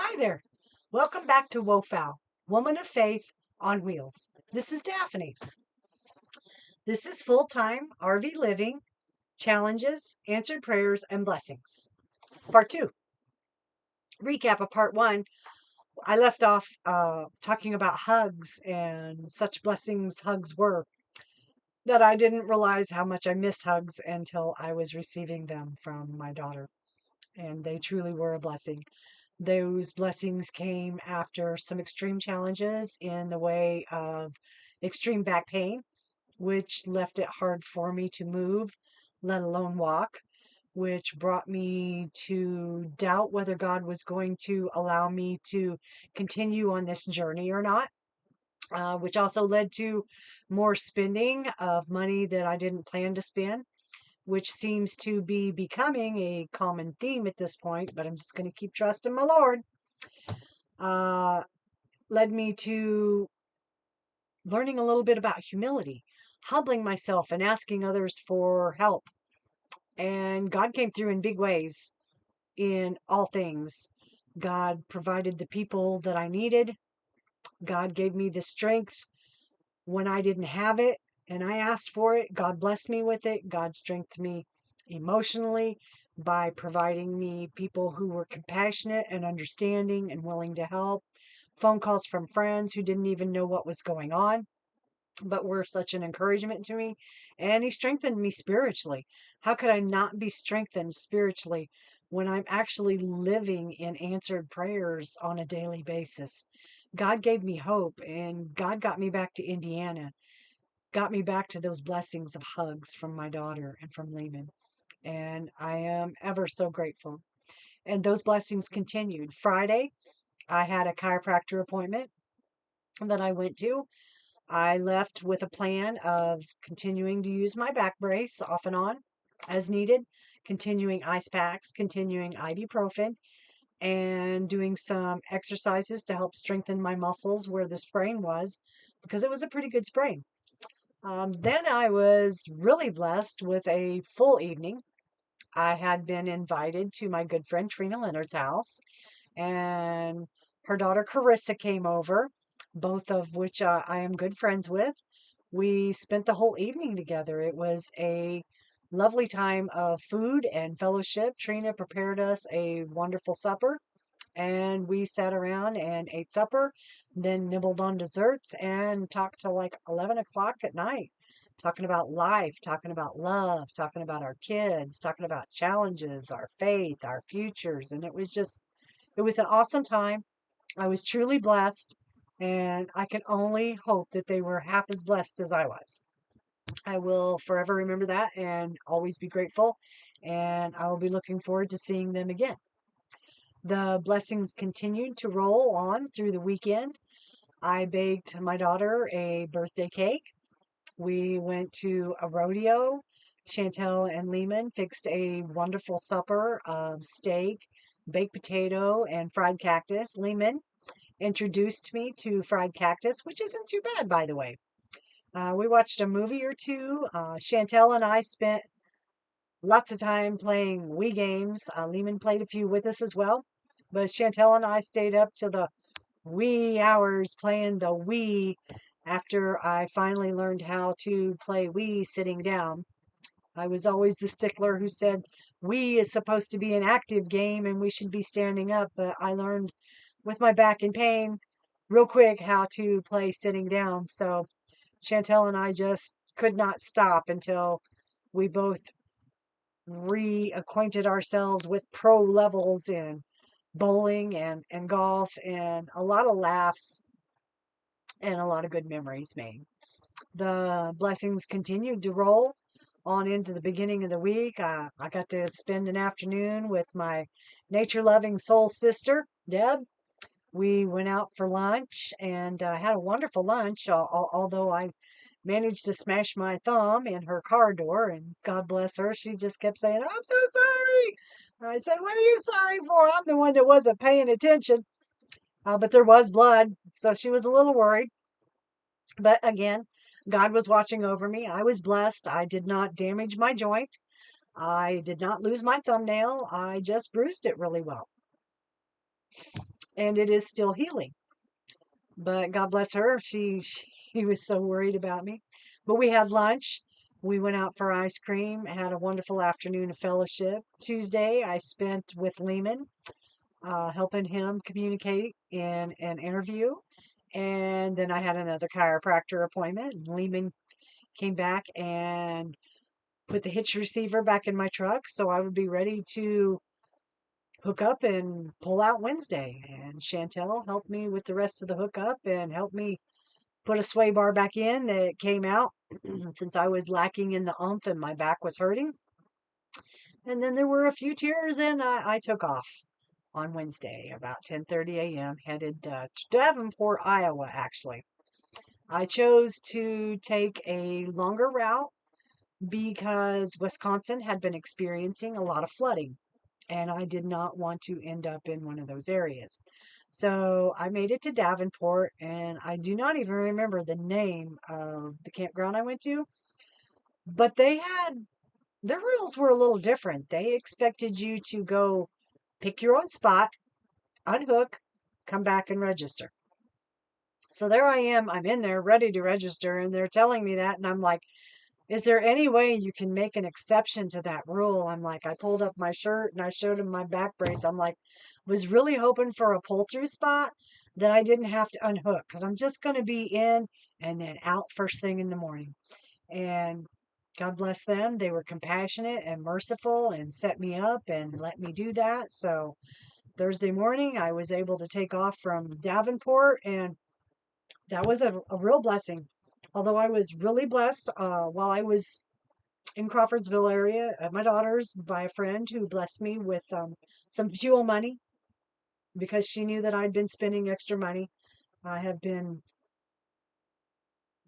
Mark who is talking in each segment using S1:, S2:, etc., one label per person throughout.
S1: Hi there. Welcome back to WOFOW, Woman of Faith on Wheels. This is Daphne. This is full-time RV living, challenges, answered prayers, and blessings. Part 2. Recap of part 1. I left off talking about hugs and such blessings hugs were that I didn't realize how much I missed hugs until I was receiving them from my daughter. And they truly were a blessing. Those blessings came after some extreme challenges in the way of extreme back pain, which left it hard for me to move, let alone walk, which brought me to doubt whether God was going to allow me to continue on this journey or not. Which also led to more spending of money that I didn't plan to spend, which seems to be becoming a common theme at this point, but I'm just going to keep trusting my Lord. Uh, Led me to learning a little bit about humility, humbling myself and asking others for help. And God came through in big ways in all things. God provided the people that I needed. God gave me the strength when I didn't have it and I asked for it. God blessed me with it. God strengthened me emotionally by providing me people who were compassionate and understanding and willing to help. Phone calls from friends who didn't even know what was going on, but were such an encouragement to me. And He strengthened me spiritually. How could I not be strengthened spiritually when I'm actually living in answered prayers on a daily basis? God gave me hope, and God got me back to Indiana, got me back to those blessings of hugs from my daughter and from Lehman. And I am ever so grateful. And those blessings continued. Friday, I had a chiropractor appointment that I went to. I left with a plan of continuing to use my back brace off and on as needed, continuing ice packs, continuing ibuprofen, and doing some exercises to help strengthen my muscles where the sprain was, because it was a pretty good sprain. Then I was really blessed with a full evening. I had been invited to my good friend Trina Leonard's house, and her daughter Carissa came over, both of which I am good friends with. We spent the whole evening together. It was a lovely time of food and fellowship. Trina prepared us a wonderful supper, and we sat around and ate supper, then nibbled on desserts and talked till like 11 o'clock at night, talking about life, talking about love, talking about our kids, talking about challenges, our faith, our futures. And it was an awesome time. I was truly blessed, and I can only hope that they were half as blessed as I was. I will forever remember that and always be grateful, and I will be looking forward to seeing them again. The blessings continued to roll on through the weekend. I baked my daughter a birthday cake. We went to a rodeo. Chantel and Lehman fixed a wonderful supper of steak, baked potato, and fried cactus. Lehman introduced me to fried cactus, which isn't too bad, by the way. We watched a movie or two. Chantel and I spent lots of time playing Wii games. Lehman played a few with us as well. But Chantel and I stayed up till the wee hours playing the Wii after I finally learned how to play Wii sitting down. I was always the stickler who said Wii is supposed to be an active game and we should be standing up, but I learned with my back in pain real quick how to play sitting down. So Chantel and I just could not stop until we both reacquainted ourselves with pro levels in bowling and golf, and a lot of laughs and a lot of good memories made. The blessings continued to roll on into the beginning of the week. I got to spend an afternoon with my nature loving soul sister, Deb. We went out for lunch and had a wonderful lunch, although I managed to smash my thumb in her car door, and God bless her, she just kept saying, "I'm so sorry." I said, "What are you sorry for? I'm the one that wasn't paying attention." But there was blood, so she was a little worried. But again, God was watching over me. I was blessed. I did not damage my joint. I did not lose my thumbnail. I just bruised it really well. and it is still healing. But God bless her. She was so worried about me. But we had lunch. We went out for ice cream, had a wonderful afternoon of fellowship. Tuesday, I spent with Lehman, helping him communicate in an interview. And then I had another chiropractor appointment. Lehman came back and put the hitch receiver back in my truck so I would be ready to hook up and pull out Wednesday. And Chantel helped me with the rest of the hookup and helped me put a sway bar back in that came out since I was lacking in the oomph and my back was hurting. And then there were a few tears and I took off on Wednesday about 10:30 a.m. headed to Davenport, Iowa, actually. I chose to take a longer route because Wisconsin had been experiencing a lot of flooding and I did not want to end up in one of those areas. So I made it to Davenport, and I do not even remember the name of the campground I went to, but their rules were a little different. They expected you to go pick your own spot, unhook, come back and register. So there I am, I'm in there ready to register, and they're telling me that, and I'm like, is there any way you can make an exception to that rule? I'm like, I pulled up my shirt and I showed him my back brace. I'm like, was really hoping for a pull through spot that I didn't have to unhook because I'm just going to be in and then out first thing in the morning. And God bless them. They were compassionate and merciful and set me up and let me do that. So Thursday morning, I was able to take off from Davenport, and that was a real blessing. Although I was really blessed while I was in Crawfordsville area at my daughter's by a friend who blessed me with some fuel money because she knew that I'd been spending extra money. I have been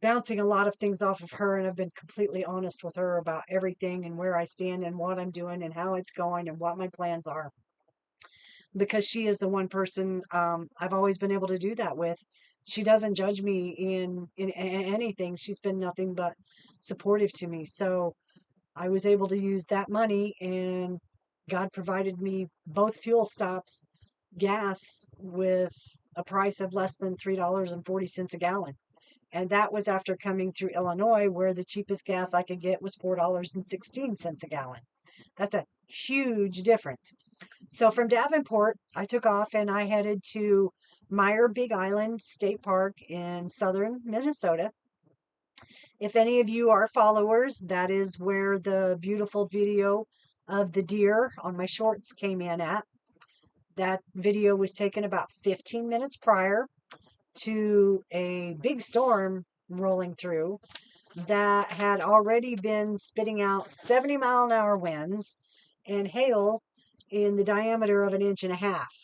S1: bouncing a lot of things off of her, and I've been completely honest with her about everything and where I stand and what I'm doing and how it's going and what my plans are. Because she is the one person I've always been able to do that with. She doesn't judge me in anything. She's been nothing but supportive to me. So I was able to use that money, and God provided me both fuel stops, gas with a price of less than $3.40 a gallon. And that was after coming through Illinois, where the cheapest gas I could get was $4.16 a gallon. That's a huge difference. So from Davenport, I took off and I headed to Meyer Big Island State Park in southern Minnesota. If any of you are followers, that is where the beautiful video of the deer on my shorts came in at. That video was taken about 15 minutes prior to a big storm rolling through that had already been spitting out 70-mile-an-hour winds and hail in the diameter of an inch and a half.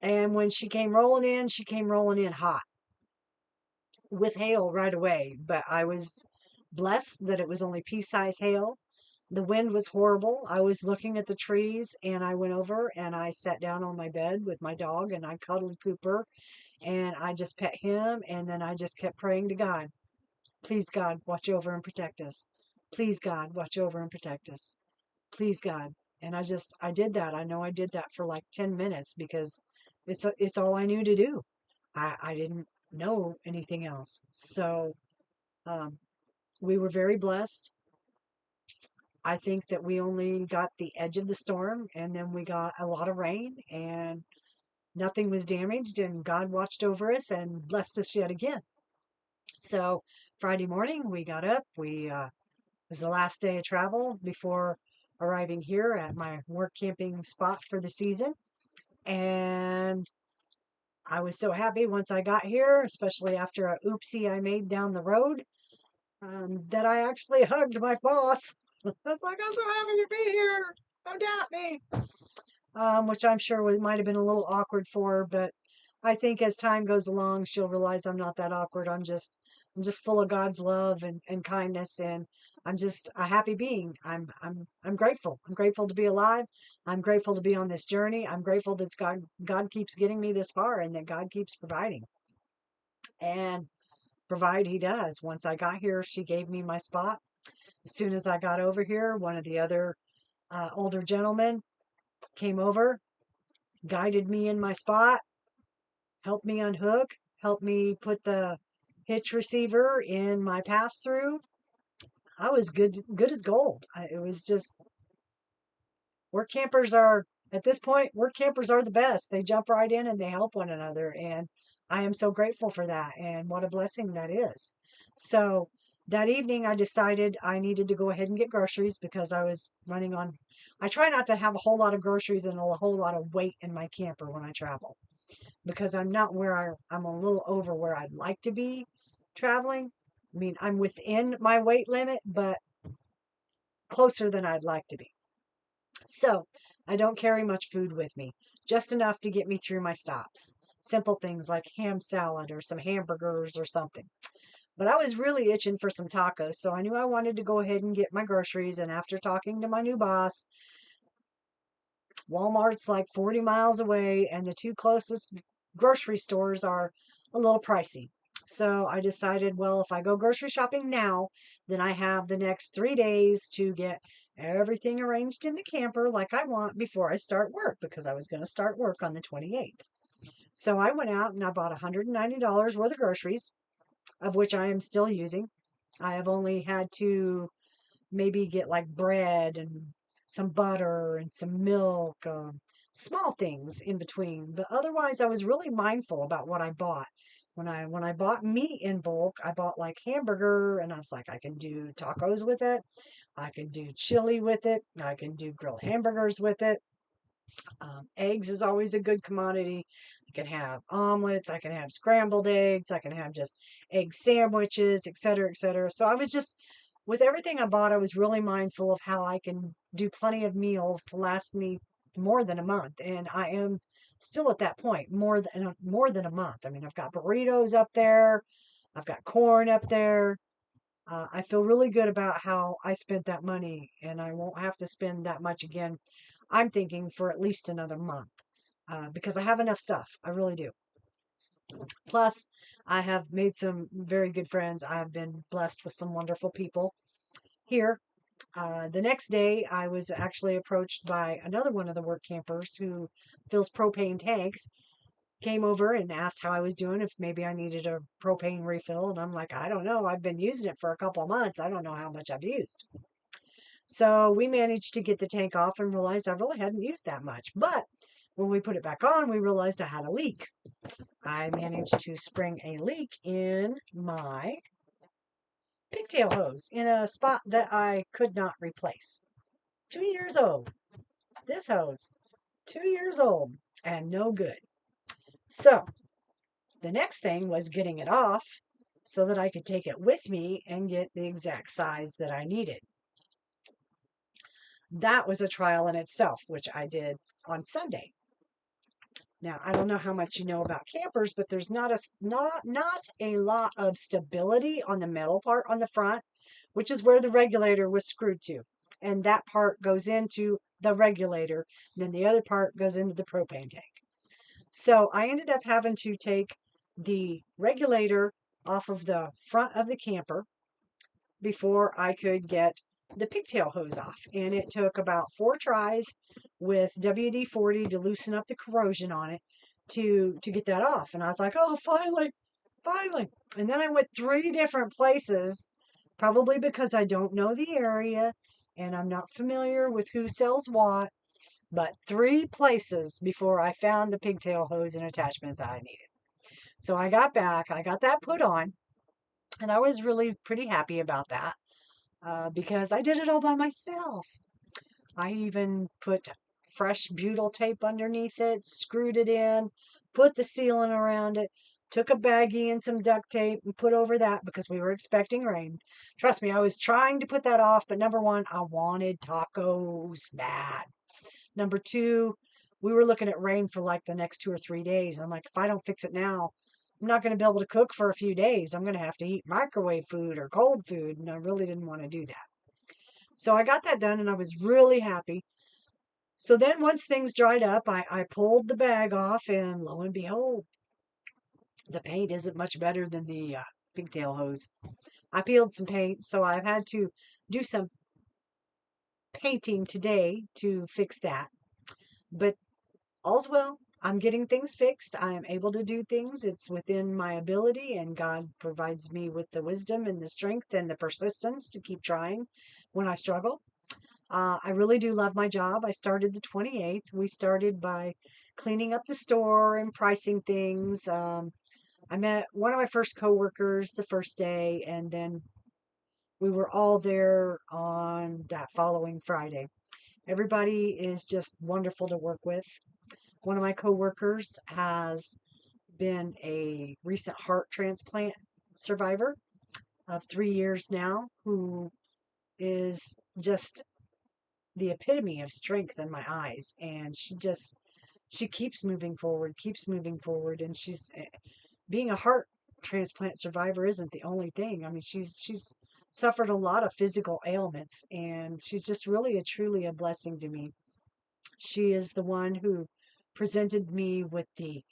S1: And when she came rolling in hot with hail right away. But I was blessed that it was only pea-sized hail. The wind was horrible. I was looking at the trees, and I went over and I sat down on my bed with my dog and I cuddled Cooper and I just pet him, and then I just kept praying to God. Please, God, watch over and protect us. Please, God, watch over and protect us. Please, God. And I did that. I know I did that for like 10 minutes because it's all I knew to do. I didn't know anything else. So um, we were very blessed. I think that we only got the edge of the storm, and then we got a lot of rain, and nothing was damaged, and God watched over us and blessed us yet again. So Friday morning we got up. It was the last day of travel before arriving here at my work camping spot for the season. And I was so happy once I got here, especially after a oopsie I made down the road, that I actually hugged my boss. I was like, I'm so happy to be here. Don't doubt me. Which I'm sure might have been a little awkward for her, but I think as time goes along, she'll realize I'm not that awkward. I'm just full of God's love and kindness, and I'm just a happy being. I'm grateful. I'm grateful to be alive. I'm grateful to be on this journey. I'm grateful that God keeps getting me this far, and that God keeps providing. And provide He does. Once I got here, she gave me my spot. As soon as I got over here, one of the other older gentlemen came over guided me in my spot, helped me unhook, helped me put the hitch receiver in my pass through. I was good as gold. It was just work campers are at this point, work campers are the best. They jump right in and they help one another. And I am so grateful for that. And what a blessing that is. So that evening, I decided I needed to go ahead and get groceries because I was running on. I try not to have a whole lot of groceries and a whole lot of weight in my camper when I travel because I'm not where I'm a little over where I'd like to be traveling. I mean, I'm within my weight limit, but closer than I'd like to be. So I don't carry much food with me, just enough to get me through my stops. Simple things like ham salad or some hamburgers or something. But I was really itching for some tacos, so I knew I wanted to go ahead and get my groceries. And after talking to my new boss, Walmart's like 40 miles away, and the two closest grocery stores are a little pricey. So I decided, well, if I go grocery shopping now, then I have the next 3 days to get everything arranged in the camper like I want before I start work because I was going to start work on the 28th. So I went out and I bought $190 worth of groceries, of which I am still using. I have only had to maybe get like bread and some butter and some milk, small things in between. But otherwise, I was really mindful about what I bought. When I bought meat in bulk, I bought like hamburger, and I was like, I can do tacos with it. I can do chili with it. I can do grilled hamburgers with it. Eggs is always a good commodity. I can have omelets. I can have scrambled eggs. I can have just egg sandwiches, et cetera, et cetera. So I was just, with everything I bought, I was really mindful of how I can do plenty of meals to last me more than a month. And I am still at that point, more than a month. I mean, I've got burritos up there. I've got corn up there. I feel really good about how I spent that money, and I won't have to spend that much again. I'm thinking for at least another month because I have enough stuff. I really do. Plus, I have made some very good friends. I have been blessed with some wonderful people here. The next day, I was actually approached by another one of the work campers who fills propane tanks. Came over and asked how I was doing, if maybe I needed a propane refill. And I'm like, I don't know. I've been using it for a couple of months. I don't know how much I've used. So we managed to get the tank off and realized I really hadn't used that much. But when we put it back on, we realized I had a leak. I managed to spring a leak in my pigtail hose in a spot that I could not replace. 2 years old. This hose, 2 years old and no good. So the next thing was getting it off so that I could take it with me and get the exact size that I needed. That was a trial in itself, which I did on Sunday. Now, I don't know how much you know about campers, but there's not a lot of stability on the metal part on the front, which is where the regulator was screwed to. And that part goes into the regulator, and then the other part goes into the propane tank. So I ended up having to take the regulator off of the front of the camper before I could get the pigtail hose off. And it took about 4 tries with WD-40 to loosen up the corrosion on it to get that off. And I was like, oh, finally. And then I went 3 different places, probably because I don't know the area and I'm not familiar with who sells what, but 3 places before I found the pigtail hose and attachment that I needed. So I got back, I got that put on, and I was really pretty happy about that because I did it all by myself. I even put fresh butyl tape underneath it, screwed it in, put the sealant around it, took a baggie and some duct tape and put over that because we were expecting rain. Trust me, I was trying to put that off, but number one, I wanted tacos bad. Number two, we were looking at rain for like the next 2 or 3 days. I'm like, if I don't fix it now, I'm not going to be able to cook for a few days. I'm going to have to eat microwave food or cold food. And I really didn't want to do that. So I got that done and I was really happy. So then once things dried up, I pulled the bag off and lo and behold, the paint isn't much better than the pigtail hose. I peeled some paint, so I've had to do some painting today to fix that. But all's well. I'm getting things fixed. I am able to do things. It's within my ability, and God provides me with the wisdom and the strength and the persistence to keep trying when I struggle. I really do love my job. I started the 28th. We started by cleaning up the store and pricing things. I met one of my first coworkers the first day, and then we were all there on that following Friday. Everybody is just wonderful to work with. One of my coworkers has been a recent heart transplant survivor of 3 years now, who is just the epitome of strength in my eyes. And she keeps moving forward. And she's being a heart transplant survivor isn't the only thing. I mean, she's suffered a lot of physical ailments, and she's just really truly a blessing to me. She is the one who presented me with the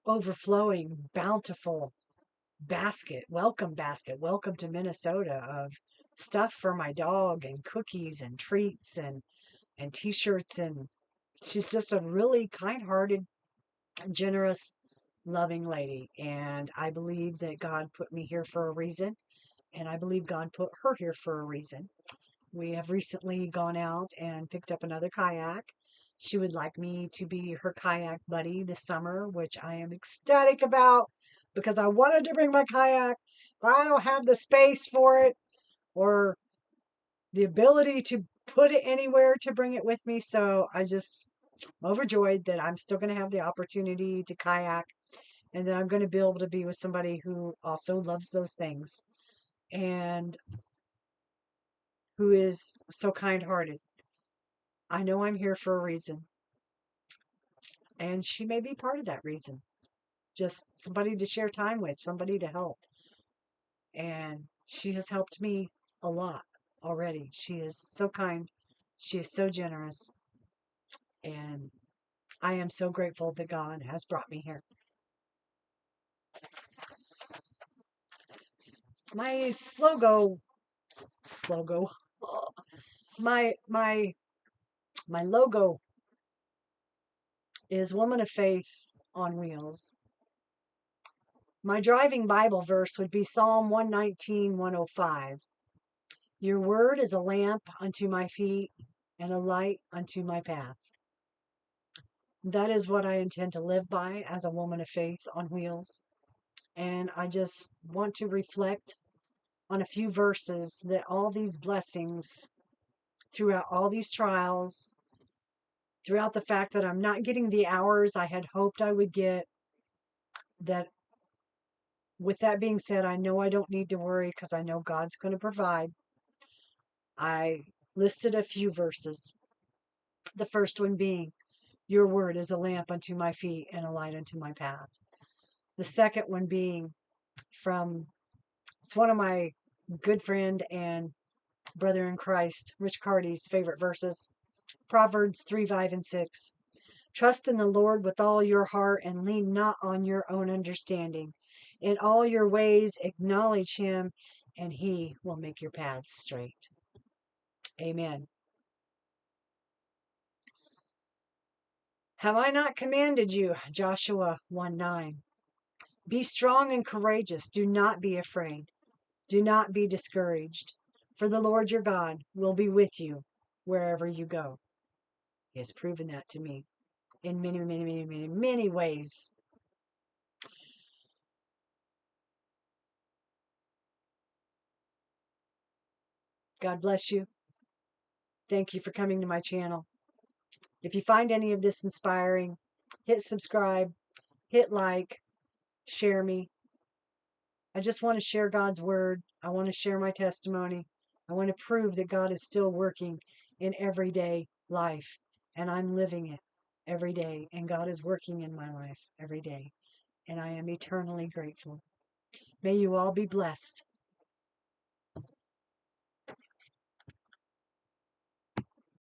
S1: overflowing, bountiful basket, welcome to Minnesota, of stuff for my dog and cookies and treats and t-shirts. And she's just a really kind-hearted, generous, loving lady. And I believe that God put me here for a reason. And I believe God put her here for a reason. We have recently gone out and picked up another kayak. She would like me to be her kayak buddy this summer, which I am ecstatic about because I wanted to bring my kayak, but I don't have the space for it or the ability to put it anywhere to bring it with me. So I'm overjoyed that I'm still going to have the opportunity to kayak, and that I'm going to be able to be with somebody who also loves those things and who is so kind-hearted. I know I'm here for a reason, and she may be part of that reason. Just somebody to share time with, somebody to help. And she has helped me a lot already. She is so kind. She is so generous. And I am so grateful that God has brought me here. My slogo, my logo is Woman of Faith on Wheels. My driving Bible verse would be Psalm 119, 105. Your word is a lamp unto my feet and a light unto my path. That is what I intend to live by as a woman of faith on wheels. And I just want to reflect on a few verses that all these blessings throughout all these trials, throughout the fact that I'm not getting the hours I had hoped I would get, that with that being said, I know I don't need to worry because I know God's going to provide. I listed a few verses. The first one being, your word is a lamp unto my feet and a light unto my path. The second one being it's one of my good friend and brother in Christ, Rich Carty's favorite verses. Proverbs 3, 5, and 6. Trust in the Lord with all your heart and lean not on your own understanding. In all your ways acknowledge him, and he will make your paths straight. Amen. Have I not commanded you? Joshua 1:9. Be strong and courageous. Do not be afraid. Do not be discouraged. For the Lord your God will be with you wherever you go. He has proven that to me in many, many, many, many, many ways. God bless you. Thank you for coming to my channel. If you find any of this inspiring, hit subscribe, hit like, share me. I just want to share God's word. I want to share my testimony. I want to prove that God is still working in everyday life, and I'm living it every day, and God is working in my life every day, and I am eternally grateful. May you all be blessed.